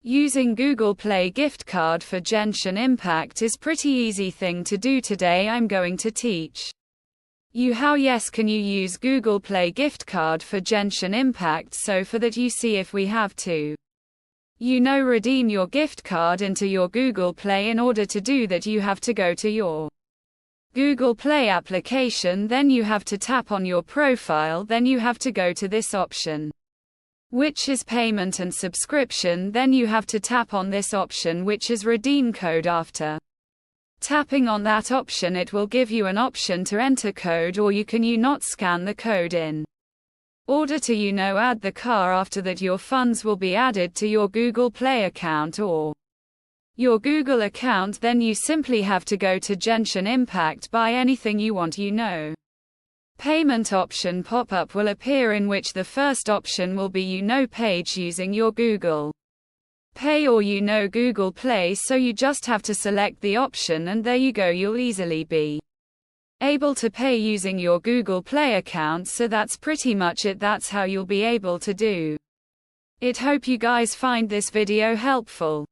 Using Google Play gift card for Genshin Impact is pretty easy thing to do. Today I'm going to teach you how can you use Google Play gift card for Genshin Impact. So for that you see if we have to redeem your gift card into your Google Play. In order to do that you have to go to your Google Play application, then you have to tap on your profile, then you have to go to this option, which is payment and subscription. Then you have to tap on this option, which is redeem code. After tapping on that option, it will give you an option to enter code, or you can not scan the code in order to add the car. After that your funds will be added to your Google Play account or your Google account. Then you simply have to go to Genshin Impact, buy anything you want. Payment option pop-up will appear, in which the first option will be page using your Google Pay or Google Play. So you just have to select the option, and there you go, you'll easily be able to pay using your Google Play account. So that's pretty much it. That's how you'll be able to do it. Hope you guys find this video helpful.